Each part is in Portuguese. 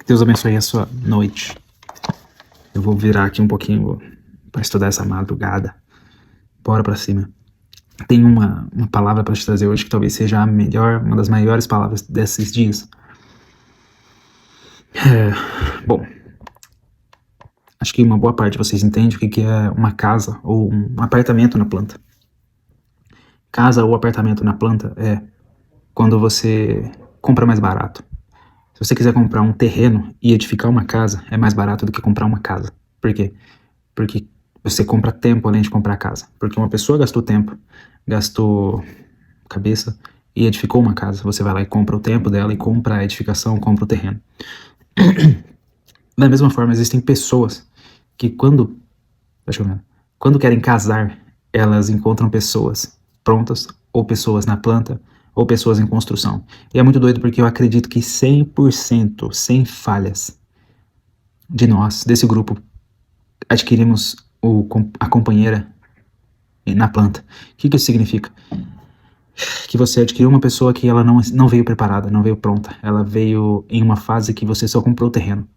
Deus abençoe a sua noite. Eu vou virar aqui um pouquinho para estudar essa madrugada. Bora pra cima. Tem uma palavra para te trazer hoje que talvez seja uma das maiores palavras desses dias. Bom, acho que uma boa parte de vocês entende o que é uma casa ou um apartamento na planta. Casa ou apartamento na planta é quando você compra mais barato. Se você quiser comprar um terreno e edificar uma casa, é mais barato do que comprar uma casa. Por quê? Porque você compra tempo além de comprar casa. Porque uma pessoa gastou tempo, gastou cabeça e edificou uma casa. Você vai lá e compra o tempo dela e compra a edificação, compra o terreno. Da mesma forma, existem pessoas que quando querem casar, elas encontram pessoas prontas, ou pessoas na planta, ou pessoas em construção. E é muito doido porque eu acredito que 100%, sem falhas, de nós, desse grupo, adquirimos a companheira na planta. O que isso significa? Que você adquiriu uma pessoa que ela não veio preparada, não veio pronta. Ela veio em uma fase que você só comprou o terreno.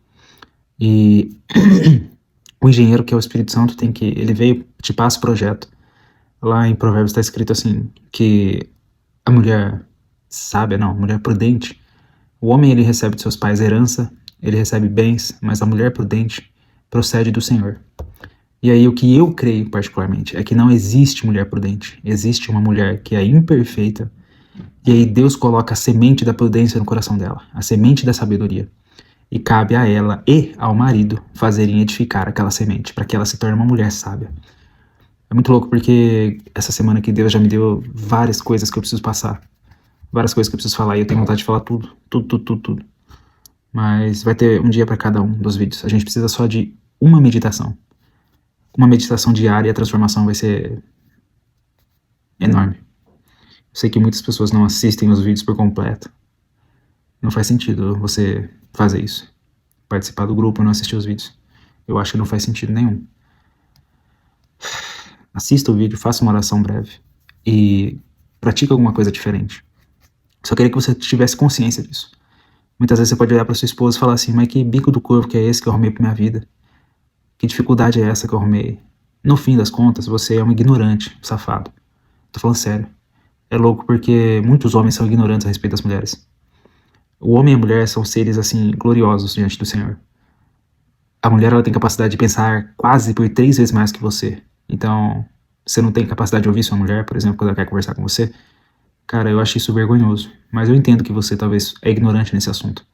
E o engenheiro, que é o Espírito Santo, ele veio, te passa o projeto. Lá em Provérbios está escrito assim, que a mulher sábia, mulher prudente, o homem ele recebe de seus pais herança, ele recebe bens, mas a mulher prudente procede do Senhor. E aí o que eu creio particularmente é que não existe mulher prudente, existe uma mulher que é imperfeita, e aí Deus coloca a semente da prudência no coração dela, a semente da sabedoria, e cabe a ela e ao marido fazerem edificar aquela semente, para que ela se torne uma mulher sábia. É muito louco porque essa semana que Deus já me deu várias coisas que eu preciso passar, várias coisas que eu preciso falar, e eu tenho vontade de falar tudo. Mas vai ter um dia para cada um dos vídeos. A gente precisa só de uma meditação diária, e a transformação vai ser enorme. Eu sei que muitas pessoas não assistem os vídeos por completo. Não faz sentido você fazer isso. Participar do grupo e não assistir os vídeos. Eu acho que não faz sentido nenhum. Assista o vídeo, faça uma oração breve e pratique alguma coisa diferente. Só queria que você tivesse consciência disso. Muitas vezes você pode olhar para sua esposa e falar assim, mas que bico do corvo que é esse que eu arrumei pra minha vida? Que dificuldade é essa que eu arrumei? No fim das contas, você é um ignorante, um safado. Tô falando sério. É louco porque muitos homens são ignorantes a respeito das mulheres. O homem e a mulher são seres assim gloriosos diante do Senhor. A mulher ela tem capacidade de pensar quase por 3 vezes mais que você. Então, você não tem capacidade de ouvir sua mulher, por exemplo, quando ela quer conversar com você? Cara, eu acho isso vergonhoso. Mas eu entendo que você talvez é ignorante nesse assunto.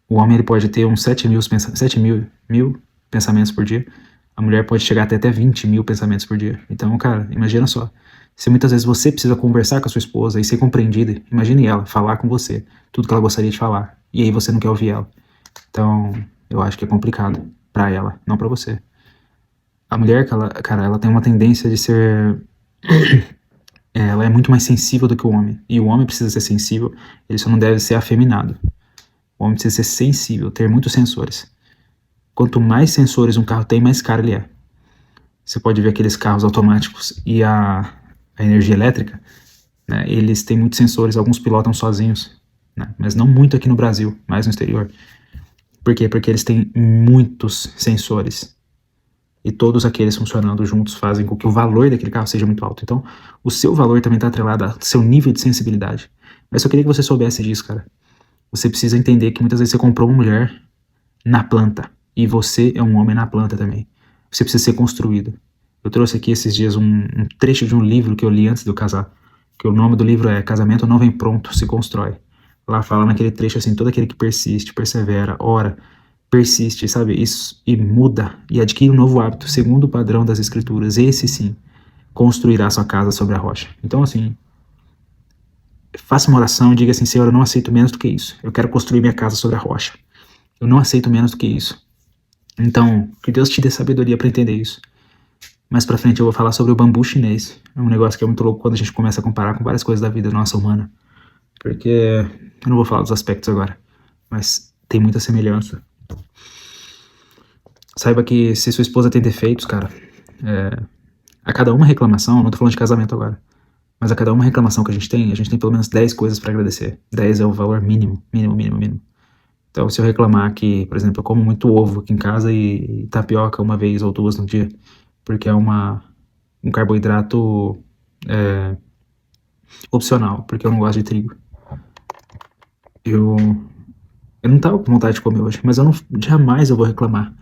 O homem ele pode ter uns 7 mil pensamentos por dia. A mulher pode chegar até 20 mil pensamentos por dia. Então, cara, imagina só. Se muitas vezes você precisa conversar com a sua esposa e ser compreendida, imagine ela falar com você tudo que ela gostaria de falar. E aí você não quer ouvir ela. Então, eu acho que é complicado pra ela, não pra você. A mulher, ela tem uma tendência de ser... ela é muito mais sensível do que o homem. E o homem precisa ser sensível, ele só não deve ser afeminado. O homem precisa ser sensível, ter muitos sensores. Quanto mais sensores um carro tem, mais caro ele é. Você pode ver aqueles carros automáticos e a energia elétrica, né, eles têm muitos sensores, alguns pilotam sozinhos, né, mas não muito aqui no Brasil, mais no exterior. Por quê? Porque eles têm muitos sensores. E todos aqueles funcionando juntos fazem com que o valor daquele carro seja muito alto. Então, o seu valor também está atrelado ao seu nível de sensibilidade. Mas eu queria que você soubesse disso, cara. Você precisa entender que muitas vezes você comprou uma mulher na planta. E você é um homem na planta também. Você precisa ser construído. Eu trouxe aqui esses dias um trecho de um livro que eu li antes de eu casar. Que o nome do livro é Casamento Não Vem Pronto, Se Constrói. Lá fala naquele trecho assim, todo aquele que persiste, persevera, ora, persiste, sabe, isso, e muda, e adquire um novo hábito, segundo o padrão das escrituras, esse sim, construirá sua casa sobre a rocha. Então assim, faça uma oração e diga assim, Senhor, eu não aceito menos do que isso, eu quero construir minha casa sobre a rocha, eu não aceito menos do que isso. Então, que Deus te dê sabedoria para entender isso. Mais pra frente eu vou falar sobre o bambu chinês, é um negócio que é muito louco quando a gente começa a comparar com várias coisas da vida nossa humana, porque eu não vou falar dos aspectos agora, mas tem muita semelhança. Saiba que se sua esposa tem defeitos, cara, a cada uma reclamação, não tô falando de casamento agora, mas a cada uma reclamação que a gente tem pelo menos 10 coisas pra agradecer. 10 é o valor mínimo. Então, se eu reclamar que, por exemplo, eu como muito ovo aqui em casa e tapioca uma vez ou duas no dia, porque é um carboidrato opcional, porque eu não gosto de trigo. Eu não tava com vontade de comer hoje, mas jamais eu vou reclamar,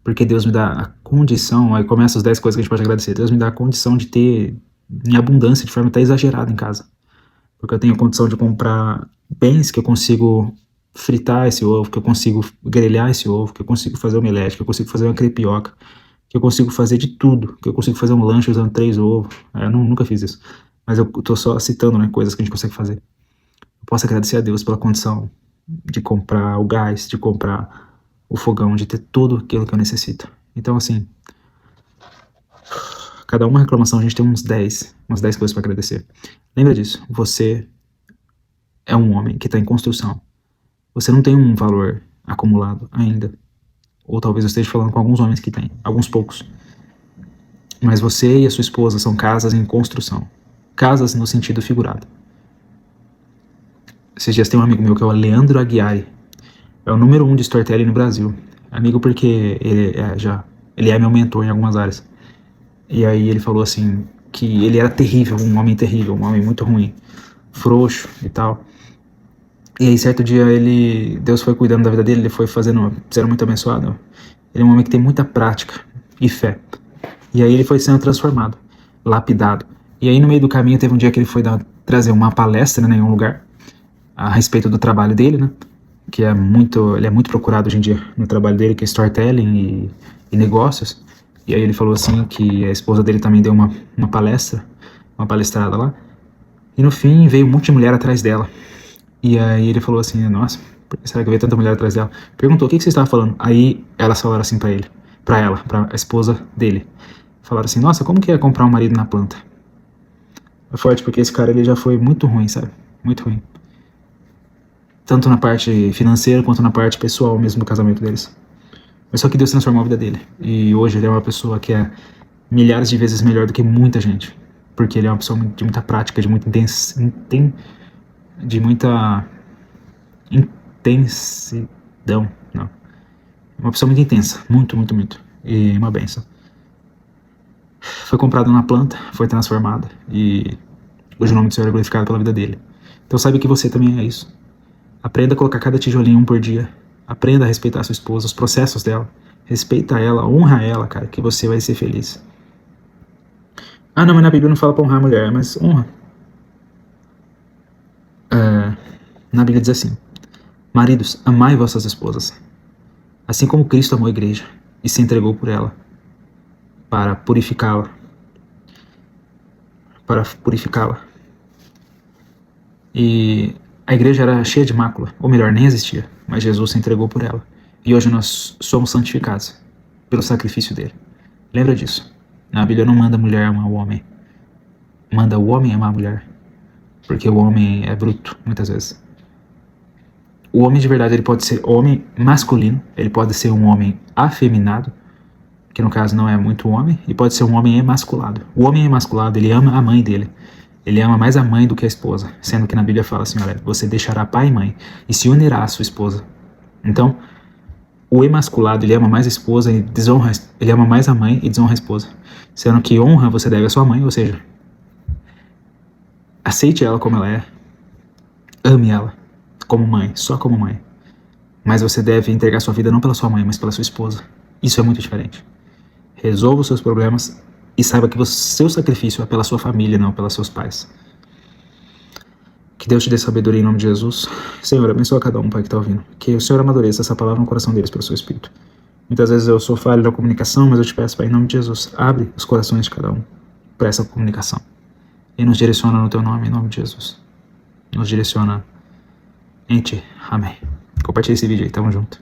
porque Deus me dá a condição, aí começa as 10 coisas que a gente pode agradecer. Deus me dá a condição de ter em abundância, de forma até exagerada em casa, porque eu tenho a condição de comprar bens que eu consigo fritar esse ovo, que eu consigo grelhar esse ovo, que eu consigo fazer omelete, que eu consigo fazer uma crepioca, que eu consigo fazer de tudo, que eu consigo fazer um lanche usando 3 ovos. Eu nunca fiz isso, mas eu tô só citando, né, coisas que a gente consegue fazer. Eu posso agradecer a Deus pela condição de comprar o gás, de comprar o fogão, de ter tudo aquilo que eu necessito. Então, assim, cada uma reclamação a gente tem umas 10 coisas para agradecer. Lembra disso, você é um homem que está em construção. Você não tem um valor acumulado ainda. Ou talvez eu esteja falando com alguns homens que têm, alguns poucos. Mas você e a sua esposa são casas em construção. Casas no sentido figurado. Esses dias tem um amigo meu que é o Leandro Aguiari. É o número 1 de storytelling no Brasil. Amigo porque ele é meu mentor em algumas áreas. E aí ele falou assim, que ele era terrível, um homem muito ruim, frouxo e tal. E aí certo dia Deus foi cuidando da vida dele, ele foi sendo muito abençoado. Ele é um homem que tem muita prática e fé. E aí ele foi sendo transformado, lapidado. E aí no meio do caminho teve um dia que ele foi trazer uma palestra, né, em um lugar, a respeito do trabalho dele, né, que ele é muito procurado hoje em dia no trabalho dele, que é storytelling e negócios. E aí ele falou assim que a esposa dele também deu uma palestrada lá. E no fim veio um monte de mulher atrás dela. E aí ele falou assim, nossa, por que será que veio tanta mulher atrás dela? Perguntou, o que você estava falando? Aí elas falaram assim pra a esposa dele. Falaram assim, nossa, como que é comprar um marido na planta? É forte, porque esse cara ele já foi muito ruim, sabe? Muito ruim. Tanto na parte financeira quanto na parte pessoal mesmo do casamento deles. Mas só que Deus transformou a vida dele. E hoje ele é uma pessoa que é milhares de vezes melhor do que muita gente. Porque ele é uma pessoa de muita prática, de muita intensidão. Não. Uma pessoa muito intensa. Muito, muito, muito. E uma benção. Foi comprado na planta, foi transformada. E hoje o nome do Senhor é glorificado pela vida dele. Então saiba que você também é isso. Aprenda a colocar cada tijolinho um por dia. Aprenda a respeitar a sua esposa, os processos dela. Respeita ela, honra ela, cara, que você vai ser feliz. Ah, não, mas na Bíblia não fala pra honrar a mulher, mas honra. Na Bíblia diz assim, maridos, amai vossas esposas, assim como Cristo amou a igreja e se entregou por ela, para purificá-la. E a igreja era cheia de mácula, ou melhor, nem existia, mas Jesus se entregou por ela. E hoje nós somos santificados pelo sacrifício dele. Lembra disso. A Bíblia não manda a mulher amar o homem. Manda o homem amar a mulher. Porque o homem é bruto, muitas vezes. O homem de verdade, ele pode ser homem masculino, ele pode ser um homem afeminado, que no caso não é muito homem, e pode ser um homem emasculado. O homem emasculado, ele ama a mãe dele. Ele ama mais a mãe do que a esposa, sendo que na Bíblia fala assim, olha, você deixará pai e mãe e se unirá à sua esposa. Então, o emasculado, ele ama mais a esposa e desonra, ele ama mais a mãe e desonra a esposa. Sendo que honra você deve à sua mãe, ou seja, aceite ela como ela é, ame ela como mãe, só como mãe. Mas você deve entregar sua vida não pela sua mãe, mas pela sua esposa. Isso é muito diferente. Resolva os seus problemas e saiba que o seu sacrifício é pela sua família, não pelos seus pais. Que Deus te dê sabedoria em nome de Jesus. Senhor, abençoa cada um, Pai, que está ouvindo. Que o Senhor amadureça essa palavra no coração deles pelo seu Espírito. Muitas vezes eu sou falho na comunicação, mas eu te peço, Pai, em nome de Jesus, abre os corações de cada um para essa comunicação. E nos direciona no teu nome, em nome de Jesus. Nos direciona em ti. Amém. Compartilha esse vídeo aí, tamo junto.